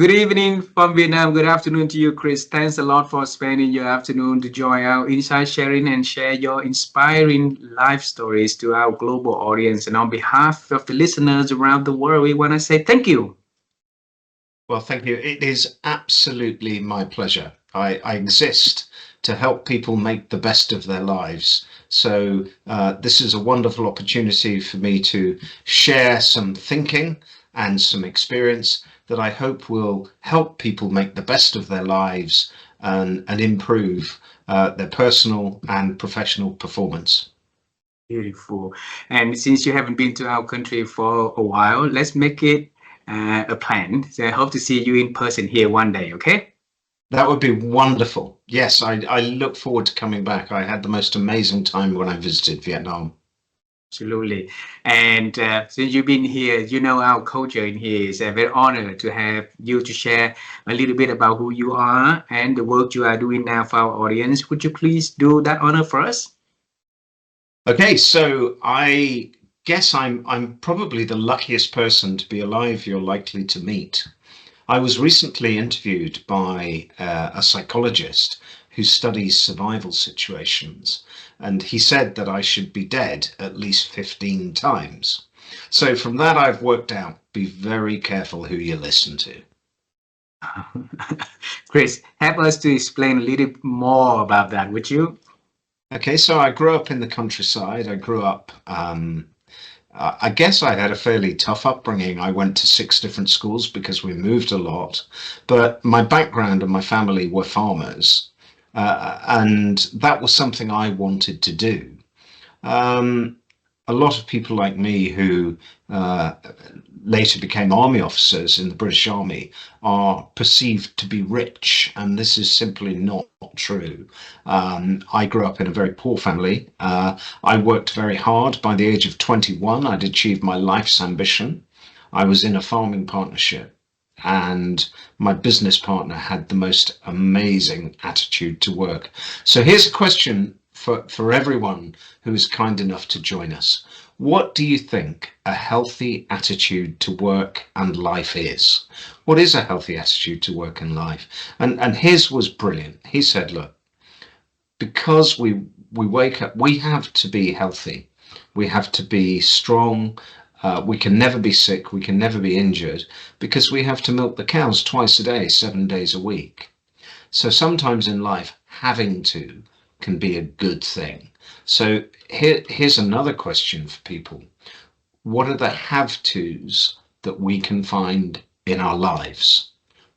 Good evening from Vietnam. Good afternoon to you, Chris. Thanks a lot for spending your afternoon to join our insight sharing and share your inspiring life stories to our global audience. And on behalf of the listeners around the world, we want to say thank you. Well, thank you. It is absolutely my pleasure. I exist to help people make the best of their lives. So, this is a wonderful opportunity for me to share some thinking and some experience that I hope will help people make the best of their lives and improve their personal and professional performance. Beautiful. And since you haven't been to our country for a while, let's make it a plan. So I hope to see you in person here one day, okay? That would be wonderful. Yes, I look forward to coming back. I had the most amazing time when I visited Vietnam. Absolutely. And since you've been here, you know our culture in here is a very honored to have you to share a little bit about who you are and the work you are doing now for our audience. Would you please do that honor for us? Okay, so I guess I'm probably the luckiest person to be alive you're likely to meet. I was recently interviewed by a psychologist who studies survival situations, and he said that I should be dead at least 15 times. So from that, I've worked out, be very careful who you listen to. Chris, help us to explain a little more about that, would you? Okay, so I grew up in the countryside. I grew up I guess I had a fairly tough upbringing. I went to 6 different schools because we moved a lot, but my background and my family were farmers, and that was something I wanted to do. Um, a lot of people like me who uh, later became army officers in the British Army are perceived to be rich, and this is simply not true. I grew up in a very poor family. I worked very hard. By the age of 21, I'd achieved my life's ambition. I was in a farming partnership, and my business partner had the most amazing attitude to work. So here's a question for everyone who is kind enough to join us. What do you think a healthy attitude to work and life is? What is a healthy attitude to work and life? And his was brilliant. He said, look, because we wake up, we have to be healthy. We have to be strong. We can never be sick. We can never be injured because we have to milk the cows twice a day, 7 days a week. So sometimes in life, having to can be a good thing. So here's another question for people. What are the have-tos that we can find in our lives?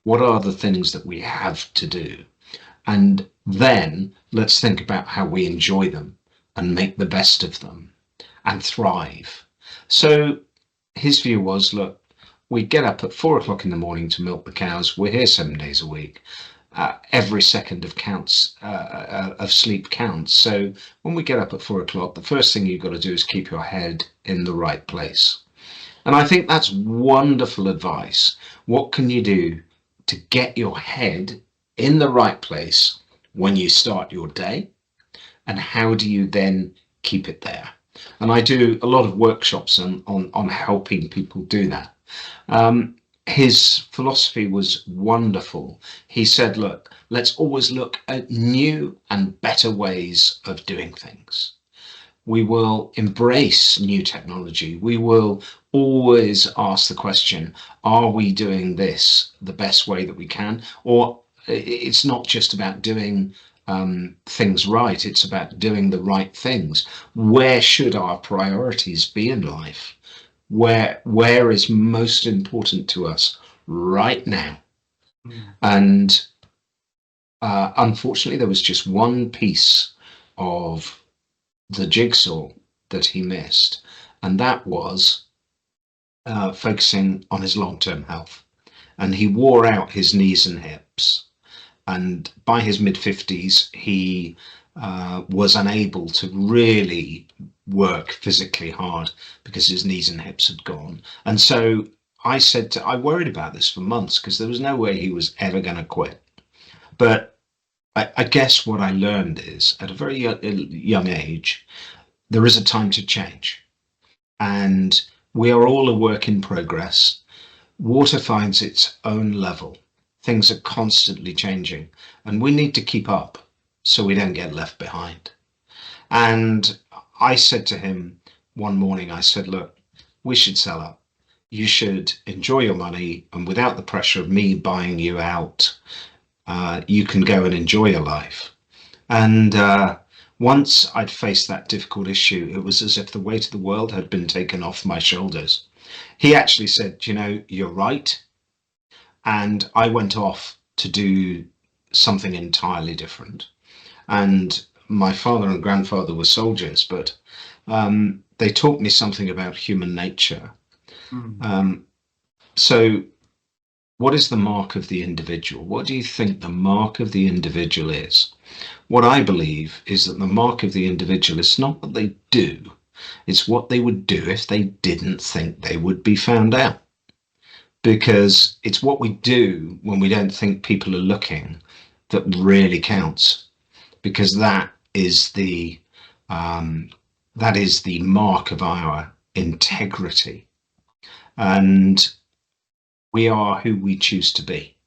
What are the things that we have to do? And then let's think about how we enjoy them and make the best of them and thrive. So his view was, look, we get up at 4 o'clock in the morning to milk the cows. We're here 7 days a week. Every second of sleep counts. So when we get up at 4 o'clock, the first thing you've got to do is keep your head in the right place. And I think that's wonderful advice. What can you do to get your head in the right place when you start your day? And how do you then keep it there? And I do a lot of workshops on helping people do that. His philosophy was wonderful. He said, look, let's always look at new and better ways of doing things. We will embrace new technology. We will always ask the question, are we doing this the best way that we can? Or it's not just about doing things right, it's about doing the right things. Where should our priorities be in life? Where is most important to us right now? Mm. And unfortunately, there was just one piece of the jigsaw that he missed, and that was focusing on his long-term health. And he wore out his knees and hips. And by his mid-50s, he was unable to really work physically hard because his knees and hips had gone. And so I worried about this for months because there was no way he was ever going to quit. But I guess what I learned is at a very young age, there is a time to change. And we are all a work in progress. Water finds its own level. Things are constantly changing, and we need to keep up so we don't get left behind. And I said to him one morning, I said, look, we should sell up. You should enjoy your money, and without the pressure of me buying you out, you can go and enjoy your life. And once I'd faced that difficult issue, it was as if the weight of the world had been taken off my shoulders. He actually said, you know, you're right. And I went off to do something entirely different. And my father and grandfather were soldiers, but they taught me something about human nature. Um, so what is the mark of the individual? What do you think the mark of the individual is? What I believe is that the mark of the individual is not what they do, it's what they would do if they didn't think they would be found out. Because it's what we do when we don't think people are looking that really counts. Because that is the mark of our integrity. And we are who we choose to be.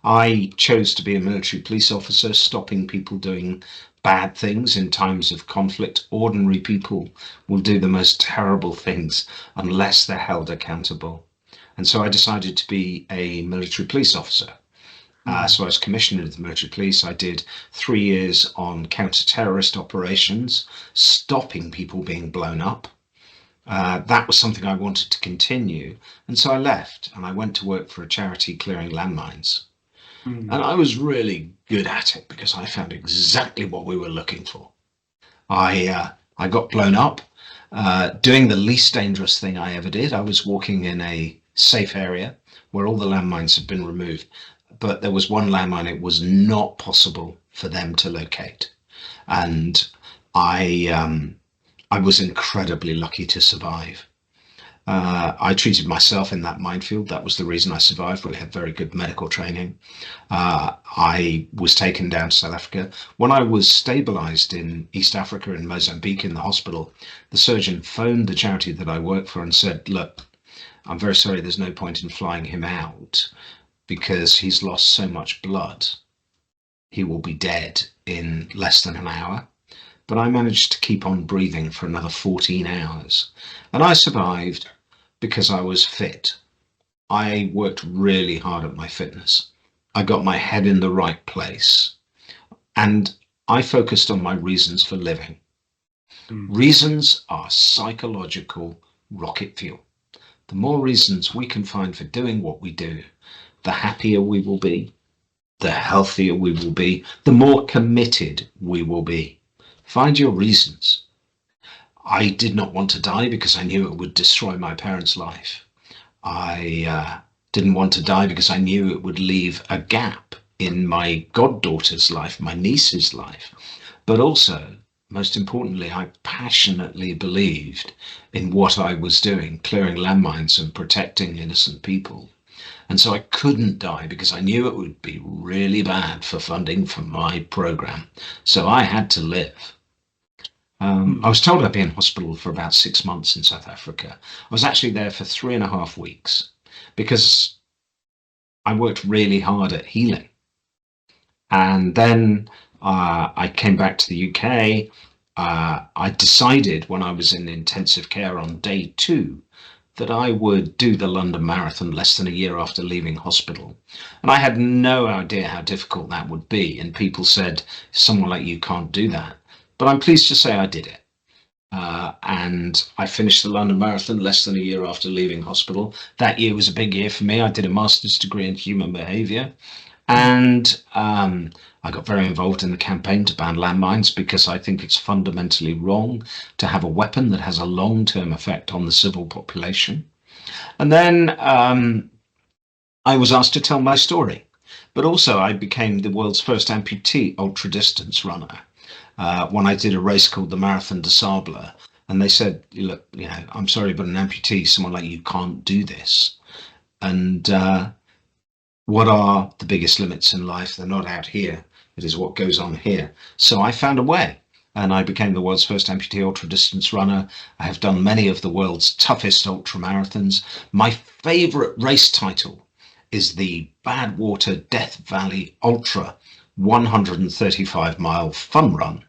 I chose to be a military police officer, stopping people doing bad things in times of conflict. Ordinary people will do the most terrible things unless they're held accountable. And so I decided to be a military police officer. So I was commissioner of the military police. I did 3 years on counter-terrorist operations, stopping people being blown up. That was something I wanted to continue. And so I left and I went to work for a charity clearing landmines. And I was really good at it because I found exactly what we were looking for. I got blown up doing the least dangerous thing I ever did. I was walking in a safe area where all the landmines had been removed. But there was one landmine it was not possible for them to locate. And I was incredibly lucky to survive. I treated myself in that minefield. That was the reason I survived. We had very good medical training. I was taken down to South Africa. When I was stabilized in East Africa, in Mozambique, in the hospital, the surgeon phoned the charity that I work for and said, look, I'm very sorry, there's no point in flying him out because he's lost so much blood. He will be dead in less than an hour. But I managed to keep on breathing for another 14 hours. And I survived because I was fit. I worked really hard at my fitness. I got my head in the right place. And I focused on my reasons for living. Reasons are psychological rocket fuel. The more reasons we can find for doing what we do, the happier we will be, the healthier we will be, the more committed we will be. Find your reasons. I did not want to die because I knew it would destroy my parents' life. I didn't want to die because I knew it would leave a gap in my goddaughter's life, my niece's life. But also, most importantly, I passionately believed in what I was doing, clearing landmines and protecting innocent people. And so I couldn't die because I knew it would be really bad for funding for my program. So I had to live. I was told I'd be in hospital for about 6 months in South Africa. I was actually there for 3.5 weeks because I worked really hard at healing. And then I came back to the UK. I decided when I was in intensive care on day 2 that I would do the London Marathon less than a year after leaving hospital. And I had no idea how difficult that would be. And people said, someone like you can't do that. But I'm pleased to say I did it. And I finished the London Marathon less than a year after leaving hospital. That year was a big year for me. I did a master's degree in human behavior. And I got very involved in the campaign to ban landmines because I think it's fundamentally wrong to have a weapon that has a long-term effect on the civil population. And then I was asked to tell my story. But also I became the world's first amputee ultra-distance runner. When I did a race called the Marathon des Sables, and they said, look, you know, I'm sorry, but an amputee, someone like you can't do this. And what are the biggest limits in life? They're not out here. It is what goes on here. So I found a way. and I became the world's first amputee ultra distance runner. I have done many of the world's toughest ultra marathons. My favorite race title is the Badwater Death Valley Ultra 135-mile fun run,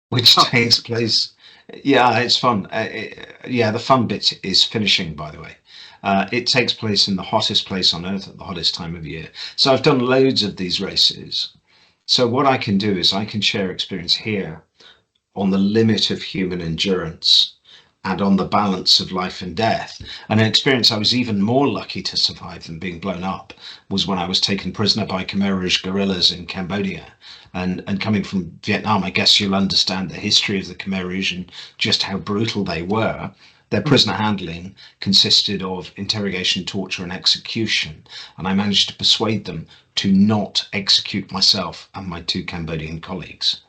which takes place. Yeah, it's fun. Yeah, the fun bit is finishing, by the way. It takes place in the hottest place on earth at the hottest time of year. So I've done loads of these races. So what I can do is I can share experience here on the limit of human endurance and on the balance of life and death. And an experience I was even more lucky to survive than being blown up was when I was taken prisoner by Khmer Rouge guerrillas in Cambodia. And coming from Vietnam, I guess you'll understand the history of the Khmer Rouge and just how brutal they were. Their prisoner handling consisted of interrogation, torture, and execution. And I managed to persuade them to not execute myself and my 2 Cambodian colleagues.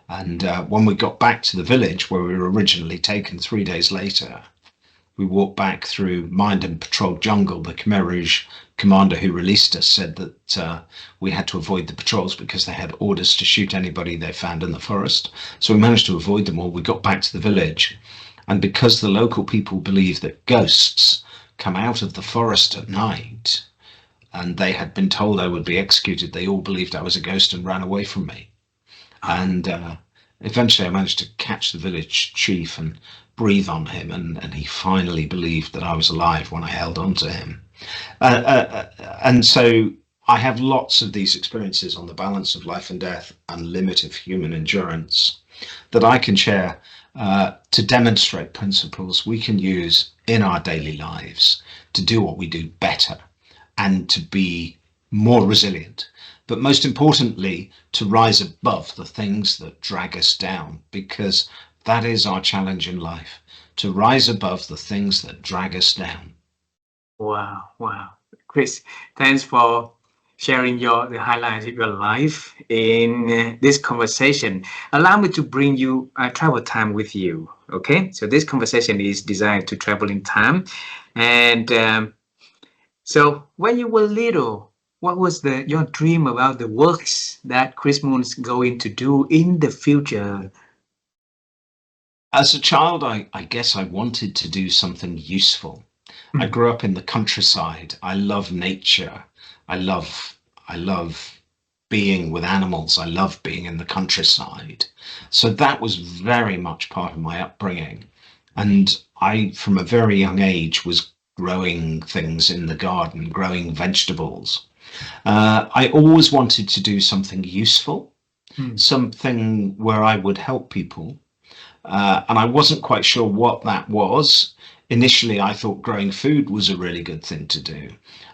And when we got back to the village where we were originally taken 3 days later, we walked back through mined and patrolled jungle. The Khmer Rouge commander who released us said that we had to avoid the patrols because they had orders to shoot anybody they found in the forest. So we managed to avoid them all. We got back to the village. And because the local people believe that ghosts come out of the forest at night, and they had been told I would be executed, they all believed I was a ghost and ran away from me. And eventually I managed to catch the village chief and breathe on him, and he finally believed that I was alive when I held on to him. And so I have lots of these experiences on the balance of life and death and limit of human endurance that I can share to demonstrate principles we can use in our daily lives to do what we do better and to be more resilient, but most importantly, to rise above the things that drag us down, because that is our challenge in life, to rise above the things that drag us down. Wow, wow. Chris, thanks for sharing the highlights of your life in this conversation. Allow me to bring you travel time with you. Okay, so this conversation is designed to travel in time. And so when you were little, what was your dream about the works that Chris Moon's going to do in the future? As a child, I guess I wanted to do something useful. I grew up in the countryside. I love nature. I love being with animals. I love being in the countryside. So that was very much part of my upbringing. And I, from a very young age, was growing things in the garden, growing vegetables. I always wanted to do something useful, something where I would help people. And I wasn't quite sure what that was. Initially, I thought growing food was a really good thing to do.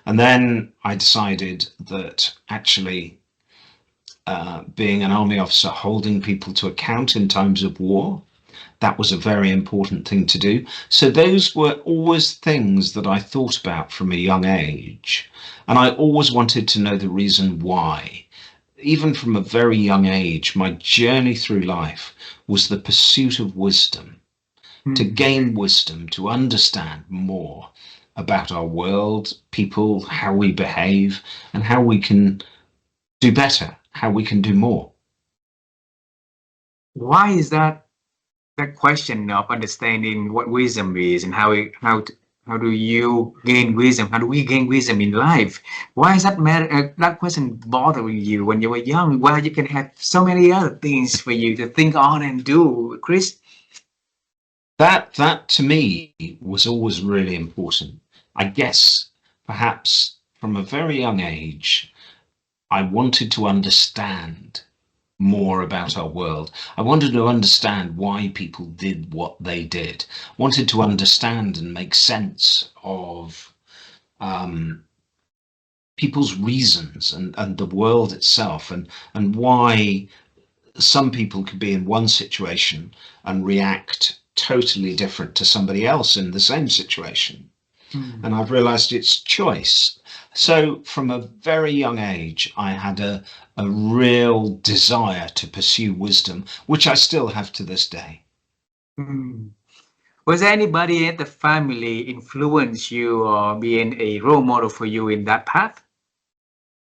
And then I decided that actually being an army officer, holding people to account in times of war, that was a very important thing to do. So those were always things that I thought about from a young age. And I always wanted to know the reason why. Even from a very young age, my journey through life was the pursuit of wisdom, to gain wisdom, to understand more about our world, people, how we behave, and how we can do better, how we can do more. Why is that question of understanding what wisdom is and how do you gain wisdom? How do we gain wisdom in life? Why is that matter? That question bothering you when you were young? While you can have so many other things for you to think on and do, Chris? That to me was always really important. I guess perhaps from a very young age, I wanted to understand more about our world. I wanted to understand why people did what they did. I wanted to understand and make sense of people's reasons and the world itself, and why some people could be in one situation and react totally different to somebody else in the same situation. And I've realized it's choice. So from a very young age, I had a real desire to pursue wisdom, which I still have to this day. Was there anybody at the family influence you or being a role model for you in that path?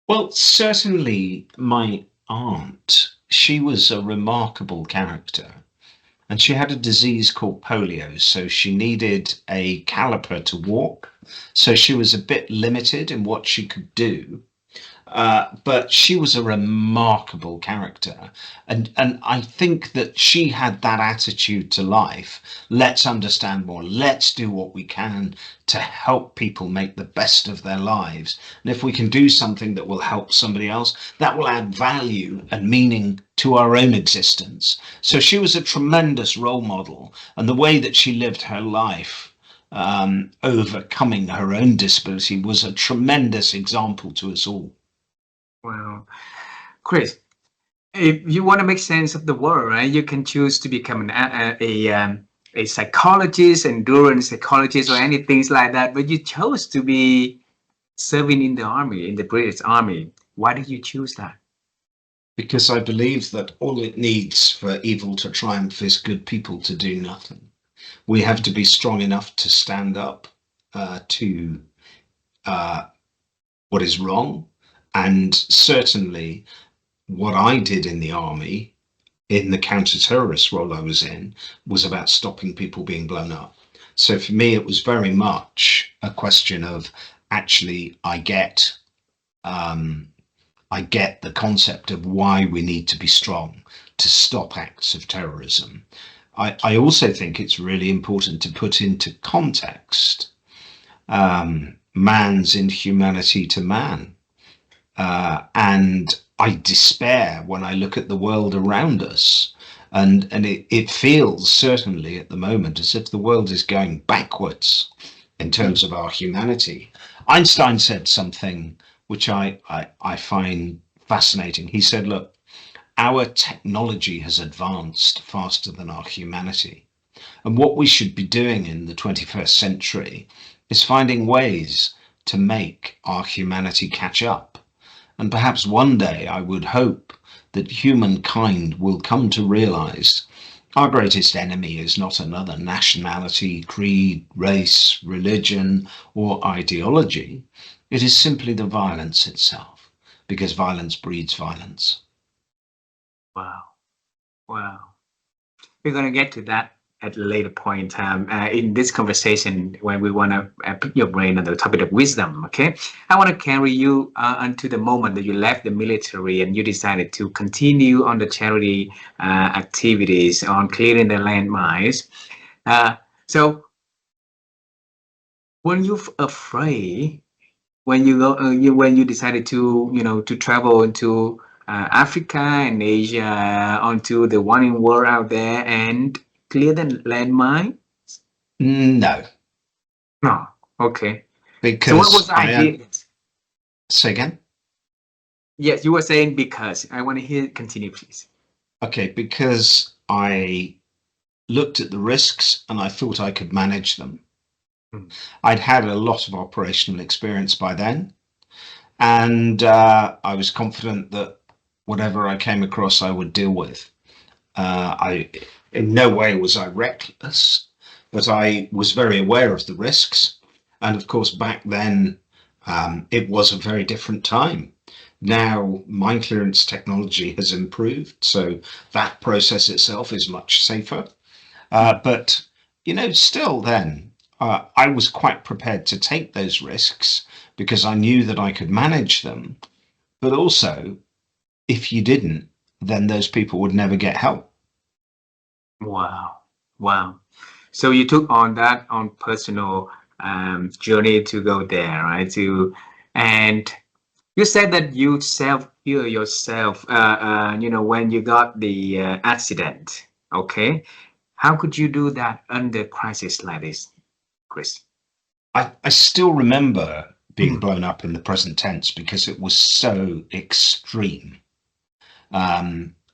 Well, certainly my aunt she was a remarkable character. And she had a disease called polio, so she needed a caliper to walk. So she was a bit limited in what she could do. But she was a remarkable character. And I think that she had that attitude to life. Let's understand more. Let's do what we can to help people make the best of their lives. And if we can do something that will help somebody else, that will add value and meaning to our own existence. So she was a tremendous role model. And the way that she lived her life, overcoming her own disability, was a tremendous example to us all. Wow. Chris, if you want to make sense of the world, right, you can choose to become a psychologist, endurance psychologist, or anything like that. But you chose to be serving in the army, in the British Army. Why did you choose that? Because I believe that all it needs for evil to triumph is good people to do nothing. We have to be strong enough to stand up to what is wrong. And certainly what I did in the army, in the counter-terrorist role I was in, was about stopping people being blown up. So for me, it was very much a question of, actually, I get the concept of why we need to be strong to stop acts of terrorism. I also think it's really important to put into context man's inhumanity to man. And I despair when I look at the world around us. And it feels certainly at the moment as if the world is going backwards in terms of our humanity. Einstein said something which I find fascinating. He said, look, our technology has advanced faster than our humanity. And what we should be doing in the 21st century is finding ways to make our humanity catch up. And perhaps one day I would hope that humankind will come to realize our greatest enemy is not another nationality, creed, race, religion, or ideology. It is simply the violence itself, because violence breeds violence. Wow. Wow. We're going to get to that at a later point in time in this conversation when we want to pick your brain on the topic of wisdom. Okay, I want to carry you unto the moment that you left the military and you decided to continue on the charity activities on clearing the landmines. So, were you afraid when you go when you decided to to travel into Africa and Asia onto the one world out there and clear the landmine? No. No. Okay. Because so what was the idea? Say again? Yes, you were saying because. I want to hear continue, please. Okay, because I looked at the risks and I thought I could manage them. I'd had a lot of operational experience by then, and I was confident that whatever I came across, I would deal with. In no way was I reckless, but I was very aware of the risks. And of course, back then, it was a very different time. Now, mine clearance technology has improved, so that process itself is much safer. But, still then, I was quite prepared to take those risks because I knew that I could manage them. But also, if you didn't, then those people would never get help. Wow. Wow. So you took on that on personal journey to go there, right? And you said that you self-heal yourself, when you got the accident. Okay. How could you do that under crisis like this, Chris? I still remember being blown up in the present tense because it was so extreme.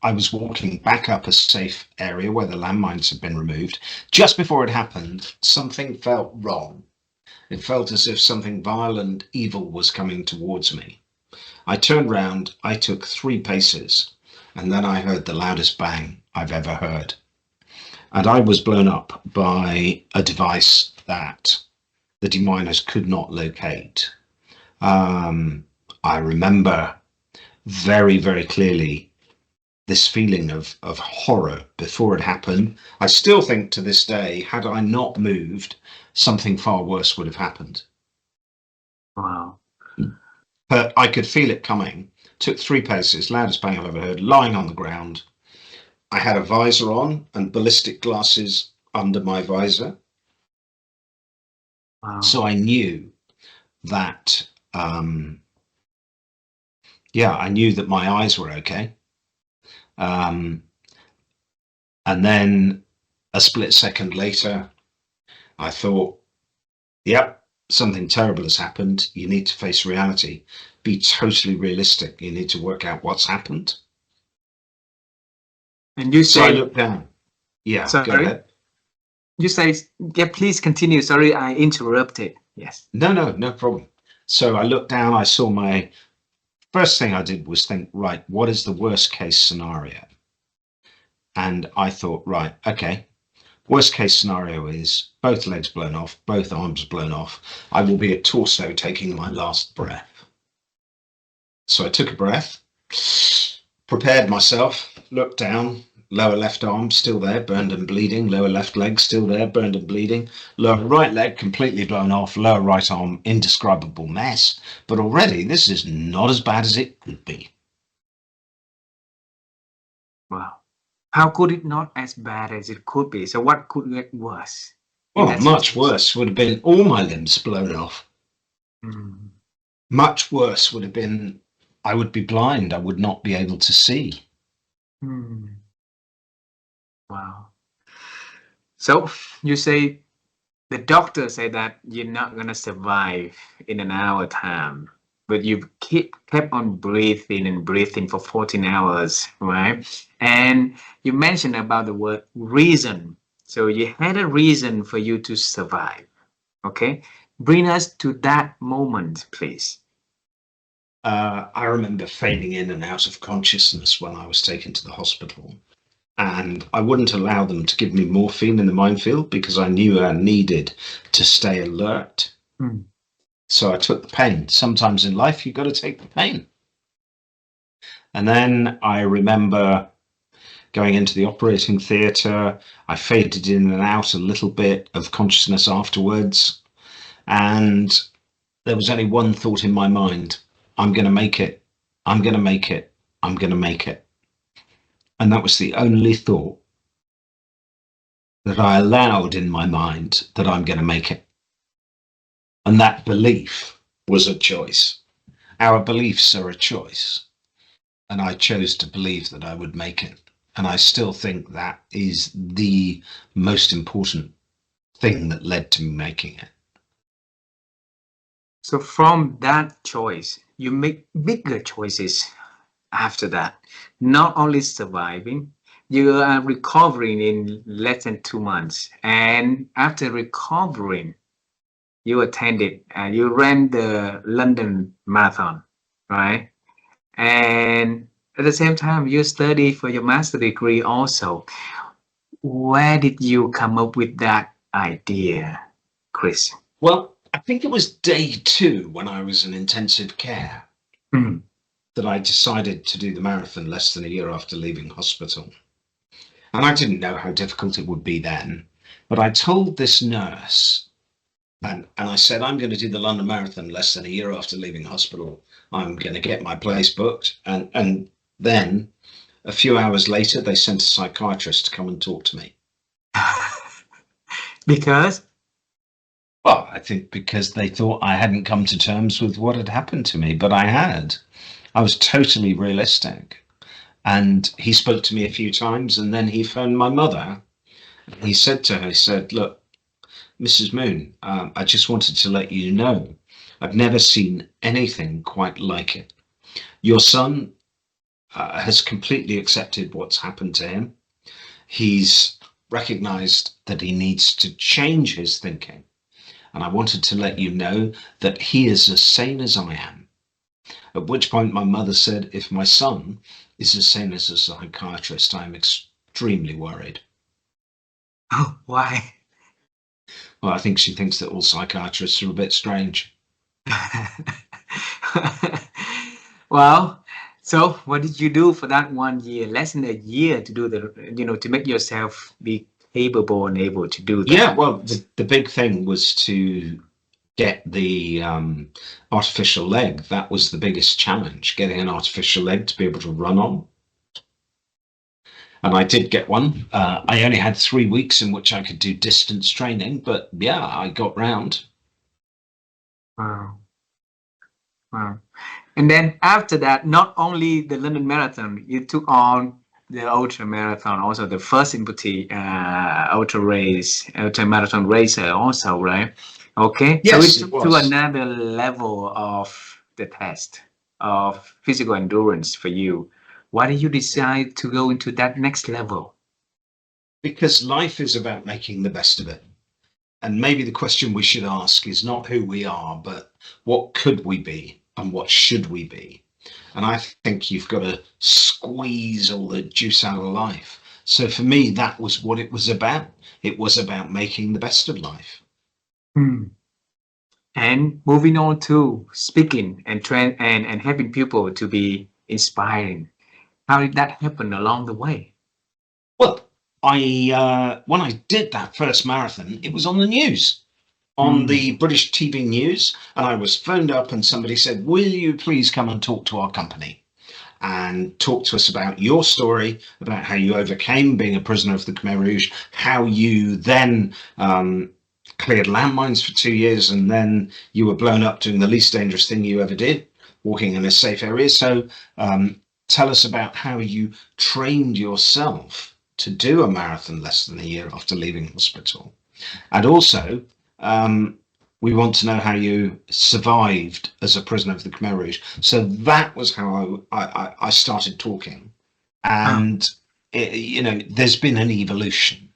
I was walking back up a safe area where the landmines had been removed. Just before it happened, something felt wrong. It felt as if something violent, evil was coming towards me. I turned round, I took 3 paces, and then I heard the loudest bang I've ever heard. And I was blown up by a device that the deminers could not locate. I remember very, very clearly this feeling of horror before it happened. I still think to this day, had I not moved, something far worse would have happened. Wow. But I could feel it coming. Took 3 paces, loudest bang I've ever heard, lying on the ground. I had a visor on and ballistic glasses under my visor. Wow. So I knew that, I knew that my eyes were okay. And then a split second later, I thought, yep, something terrible has happened. You need to face reality. Be totally realistic. You need to work out what's happened. And you So I say, looked down. Yeah, go sorry, ahead. you say, yeah, please continue. Sorry, I interrupted. Yes. No problem. So I looked down, I saw my first thing I did was think, right, what is the worst case scenario? And I thought, right, okay, worst case scenario is both legs blown off, both arms blown off. I will be a torso taking my last breath. So I took a breath, prepared myself, looked down, lower left arm still there, burned and bleeding, lower left leg still there, burned and bleeding, lower right leg completely blown off, lower right arm indescribable mess. But already this is not as bad as it could be. Wow. How could it not as bad as it could be? So what could get worse? Oh, much worse would have been all my limbs blown off. Mm. Much worse would have been I would be blind. I would not be able to see. Mm. Wow. So you say the doctor said that you're not going to survive in an hour time, but you kept on breathing and breathing for 14 hours, right? And you mentioned about the word reason. So you had a reason for you to survive. Okay. Bring us to that moment, please. I remember fading in and out of consciousness when I was taken to the hospital. And I wouldn't allow them to give me morphine in the minefield because I knew I needed to stay alert. Mm. So I took the pain. Sometimes in life, you've got to take the pain. And then I remember going into the operating theatre. I faded in and out a little bit of consciousness afterwards. And there was only one thought in my mind. I'm going to make it. I'm going to make it. I'm going to make it. And that was the only thought that I allowed in my mind, that I'm going to make it. And that belief was a choice. Our beliefs are a choice. And I chose to believe that I would make it. And I still think that is the most important thing that led to me making it. So from that choice, you make bigger choices after that. Not only surviving, you are recovering in less than 2 months. And after recovering, you attended, you ran the London Marathon, right? And at the same time, you study for your master degree also. Where did you come up with that idea, Chris? Well, I think it was day 2 when I was in intensive care that I decided to do the marathon less than a year after leaving hospital. And I didn't know how difficult it would be then, but I told this nurse, and I said, I'm going to do the London Marathon less than a year after leaving hospital. I'm going to get my place booked. And then a few hours later, they sent a psychiatrist to come and talk to me. Because? Well, I think because they thought I hadn't come to terms with what had happened to me, but I had. I was totally realistic. And he spoke to me a few times, and then he phoned my mother. He said to her, he said, look, Mrs. Moon, I just wanted to let you know, I've never seen anything quite like it. Your son has completely accepted what's happened to him. He's recognized that he needs to change his thinking. And I wanted to let you know that he is as sane as I am. At which point my mother said, if my son is as sane as a psychiatrist, I'm extremely worried. Oh, why? Well, I think she thinks that all psychiatrists are a bit strange. Well, So what did you do for that 1 year, less than a year to do to make yourself be capable and able to do Yeah, that? well, the big thing was to get the artificial leg. That was the biggest challenge, getting an artificial leg to be able to run on. And I did get one. I only had 3 weeks in which I could do distance training, but yeah, I got round. Wow. Wow. And then after that, not only the London Marathon, you took on the ultra marathon, also the first Amputee ultra marathon racer also, right? Okay. So it Yes, it took to was. another level of the test of physical endurance for you. Why did you decide to go into that next level? Because life is about making the best of it. And maybe the question we should ask is not who we are, but what could we be and what should we be? And I think you've got to squeeze all the juice out of life. So for me, that was what it was about. It was about making the best of life. Hmm. And moving on to speaking and and helping people to be inspiring. How did that happen along the way? Well, I when I did that first marathon, it was on the news, on Hmm. the British TV news, and I was phoned up and somebody said, "Will you please come and talk to our company and talk to us about your story, about how you overcame being a prisoner of the Khmer Rouge, how you then cleared landmines for 2 years, and then you were blown up doing the least dangerous thing you ever did, walking in a safe area. So tell us about how you trained yourself to do a marathon less than a year after leaving hospital. And also, um, we want to know how you survived as a prisoner of the Khmer Rouge." So that was how I started talking. Wow. And, there's been an evolution.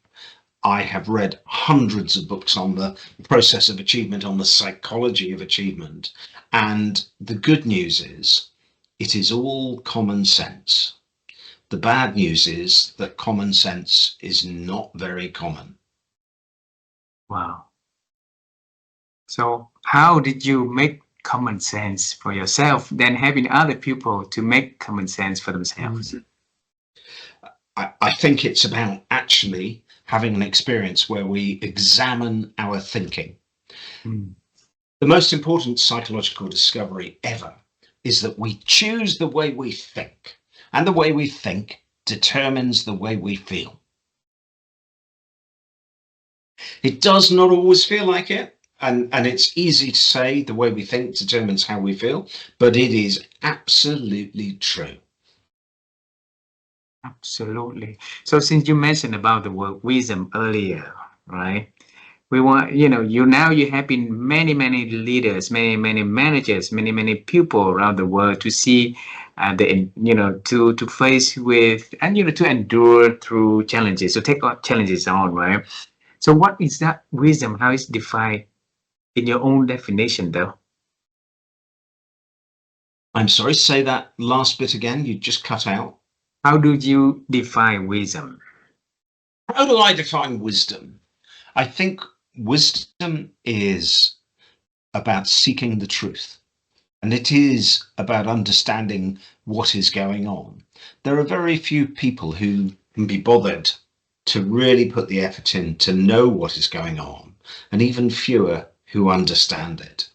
I have read hundreds of books on the process of achievement, on the psychology of achievement. And the good news is it is all common sense. The bad news is that common sense is not very common. Wow. So how did you make common sense for yourself, then having other people to make common sense for themselves? I think it's about actually having an experience where we examine our thinking. Mm. The most important psychological discovery ever is that we choose the way we think, and the way we think determines the way we feel. It does not always feel like it, and it's easy to say the way we think determines how we feel, but it is absolutely true. Absolutely. So since you mentioned about the word wisdom earlier, right? We want, you have been many leaders, many managers, many people around the world to see to face with and to endure through challenges, to take on challenges on, right? So what is that wisdom? How is defined in your own definition, though? I'm sorry, say that last bit again. You just cut out. How do you define wisdom? How do I define wisdom? I think wisdom is about seeking the truth, and it is about understanding what is going on. There are very few people who can be bothered to really put the effort in to know what is going on, and even fewer who understand it.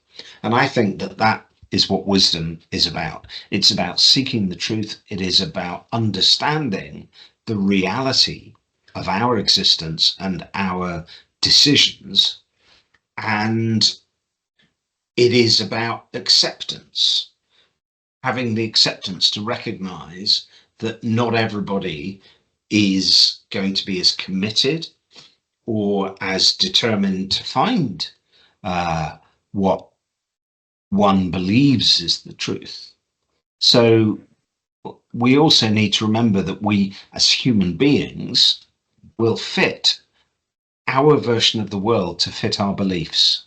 And I think that that is what wisdom is about. It's about seeking the truth. It is about understanding the reality of our existence and our decisions. And it is about acceptance, having the acceptance to recognize that not everybody is going to be as committed or as determined to find what one believes is the truth. So we also need to remember that we, as human beings, will fit our version of the world to fit our beliefs.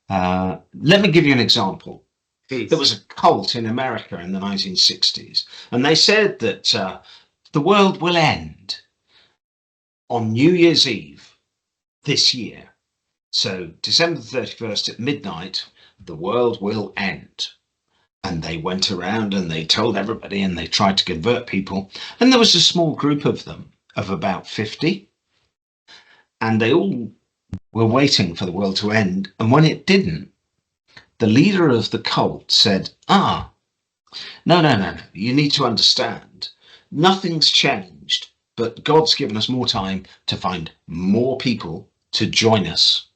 Let me give you an example. There Please. was a cult in America in the 1960s, and they said that the world will end on New Year's Eve this year. So December the 31st at midnight, the world will end. And they went around and they told everybody and they tried to convert people. And there was a small group of them of about 50. And they all were waiting for the world to end. And when it didn't, the leader of the cult said, no. You need to understand. Nothing's changed, but God's given us more time to find more people to join us.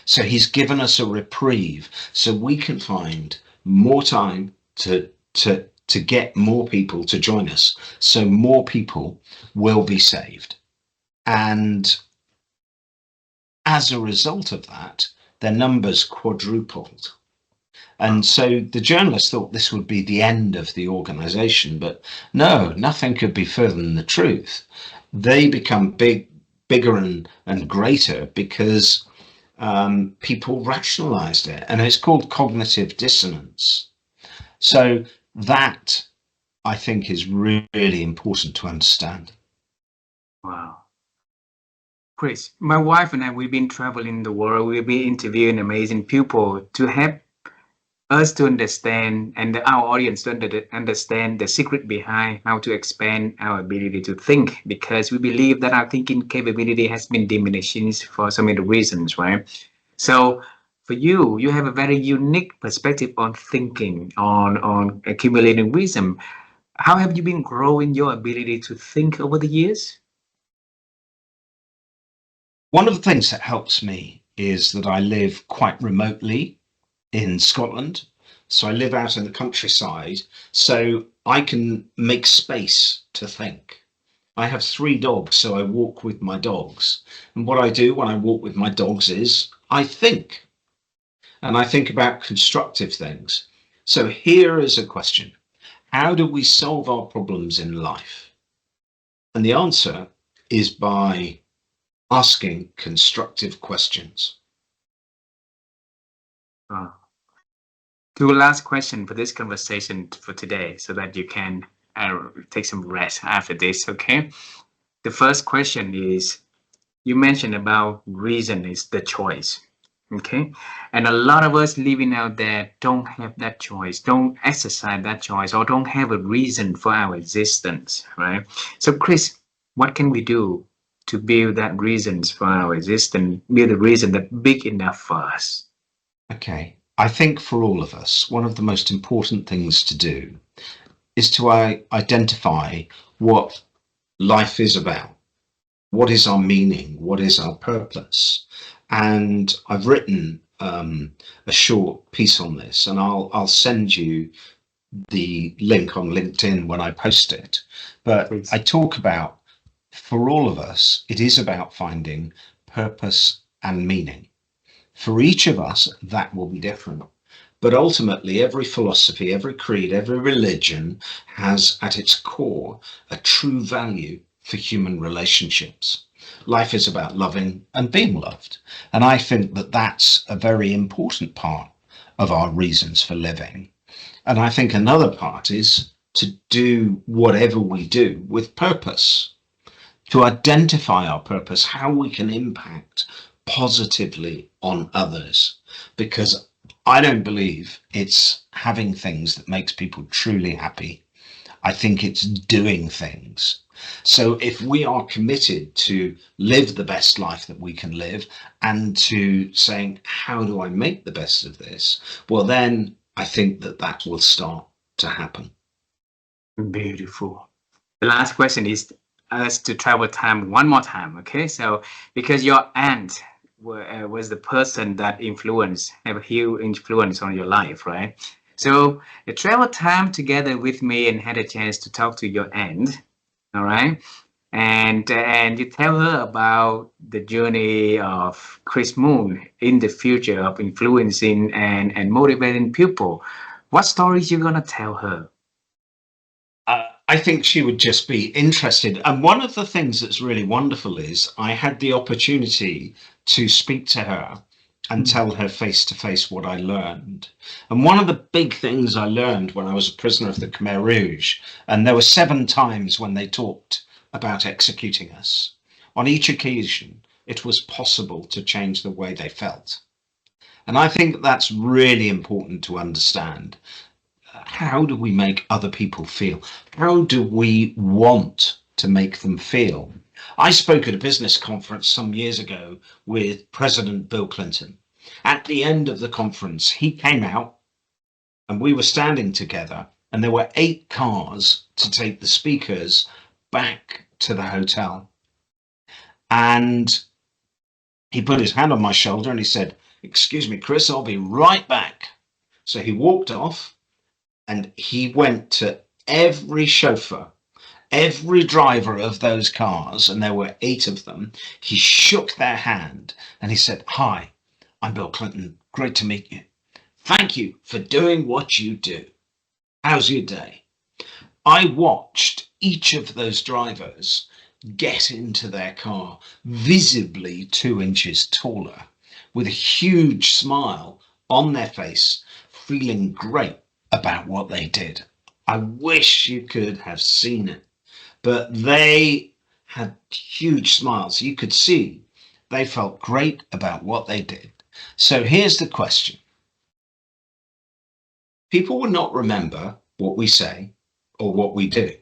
So he's given us a reprieve so we can find more time to get more people to join us. So more people will be saved. And as a result of that, their numbers quadrupled. And so the journalists thought this would be the end of the organization, but no, nothing could be further than the truth. They become bigger and greater because people rationalized it, and it's called cognitive dissonance. So that, I think, is really important to understand. Wow. Chris, my wife and I, we've been traveling the world. We've been interviewing amazing people to help us to understand and our audience to understand the secret behind how to expand our ability to think, because we believe that our thinking capability has been diminishing for so many reasons, right? So for you, you have a very unique perspective on thinking, on accumulating wisdom. How have you been growing your ability to think over the years? One of the things that helps me is that I live quite remotely in Scotland. So I live out in the countryside, so I can make space to think. I have 3 dogs, so I walk with my dogs. And what I do when I walk with my dogs is I think. And I think about constructive things. So here is a question. How do we solve our problems in life? And the answer is by asking constructive questions. To last question for this conversation for today, so that you can take some rest after this, okay? The first question is, you mentioned about reason is the choice, okay? And a lot of us living out there don't have that choice, don't exercise that choice, or don't have a reason for our existence, right? So Chris, what can we do to build that reasons for our existence, build a reason that's big enough for us? Okay. I think for all of us, one of the most important things to do is to identify what life is about. What is our meaning? What is our purpose? And I've written a short piece on this, and I'll send you the link on LinkedIn when I post it. But Please. I talk about, for all of us, it is about finding purpose and meaning. For each of us, that will be different. But ultimately, every philosophy, every creed, every religion has at its core a true value for human relationships. Life is about loving and being loved. And I think that that's a very important part of our reasons for living. And I think another part is to do whatever we do with purpose, to identify our purpose, how we can impact positively on others, because I don't believe it's having things that makes people truly happy. I think it's doing things. So if we are committed to live the best life that we can live and to saying, how do I make the best of this? Well, then I think that that will start to happen. Beautiful. The last question is us to travel time one more time, okay? So because your aunt was the person that have a huge influence on your life, right? So you travel time together with me and had a chance to talk to your aunt, all right? And you tell her about the journey of Chris Moon in the future of influencing and motivating people. What stories you gonna tell her? I think she would just be interested. And one of the things that's really wonderful is I had the opportunity to speak to her and tell her face to face what I learned. And one of the big things I learned when I was a prisoner of the Khmer Rouge, and there were 7 times when they talked about executing us, on each occasion, it was possible to change the way they felt. And I think that's really important to understand. how do we make other people feel? How do we want to make them feel? I spoke at a business conference some years ago with President Bill Clinton. At the end of the conference, he came out and we were standing together, and there were 8 cars to take the speakers back to the hotel. And he put his hand on my shoulder and he said, "Excuse me, Chris, I'll be right back." So he walked off and he went to every chauffeur, every driver of those cars, and there were 8 of them. He shook their hand and he said, "Hi, I'm Bill Clinton. Great to meet you. Thank you for doing what you do. How's your day?" I watched each of those drivers get into their car, visibly 2 inches taller, with a huge smile on their face, feeling great about what they did. I wish you could have seen it, but they had huge smiles. You could see they felt great about what they did. So here's the question. People will not remember what we say or what we do,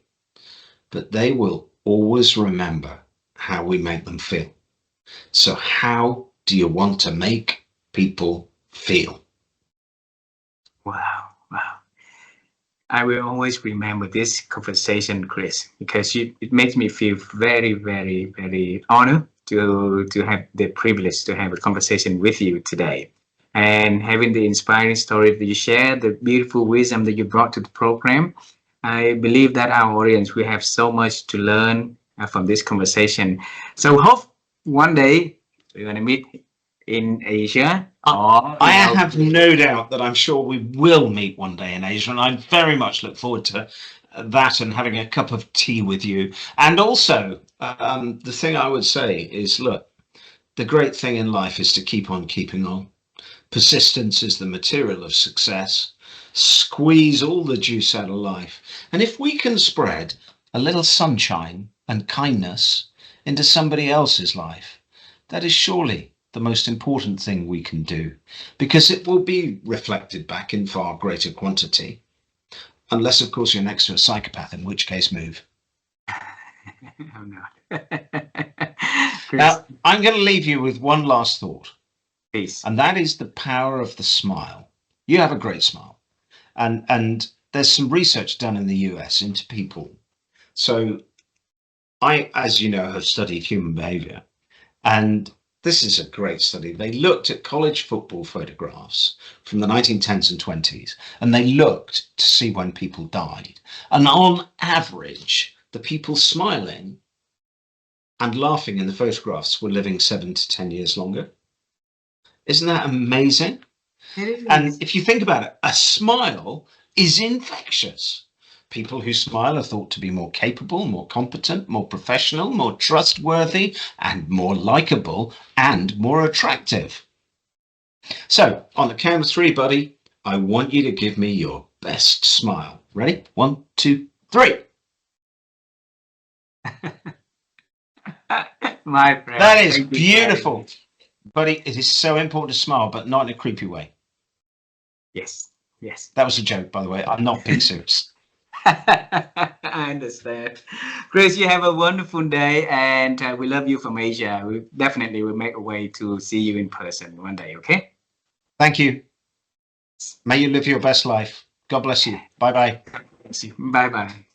but they will always remember how we make them feel. So how do you want to make people feel? Wow, wow. I will always remember this conversation, Chris, because it makes me feel very, very, very honored to have the privilege to have a conversation with you today. And having the inspiring story that you share, the beautiful wisdom that you brought to the program. I believe that our audience will have so much to learn from this conversation. So hope one day we're going to meet in Asia. I have no doubt that I'm sure we will meet one day in Asia, and I very much look forward to that and having a cup of tea with you. And also, the thing I would say is, look, the great thing in life is to keep on keeping on. Persistence is the material of success. Squeeze all the juice out of life. And if we can spread a little sunshine and kindness into somebody else's life, that is surely the most important thing we can do, because it will be reflected back in far greater quantity. Unless, of course, you're next to a psychopath, in which case move. I'm not. Now, I'm going to leave you with one last thought. Please. And that is the power of the smile. You have a great smile. And there's some research done in the US into people. So I, as you know, have studied human behavior. And this is a great study. They looked at college football photographs from the 1910s and 20s, and they looked to see when people died. And on average, the people smiling and laughing in the photographs were living 7 to 10 years longer. Isn't that amazing? It is. And if you think about it, a smile is infectious. People who smile are thought to be more capable, more competent, more professional, more trustworthy, and more likable and more attractive. So, on the count of 3, buddy, I want you to give me your best smile. Ready? 1, 2, 3. My friend. That is beautiful. Buddy, it is so important to smile, but not in a creepy way. Yes, yes. That was a joke, by the way. I'm not being serious. I understand. Chris, you have a wonderful day, and we love you from Asia. We definitely will make a way to see you in person one day, okay? Thank you. May you live your best life. God bless you. Bye-bye. Bye-bye.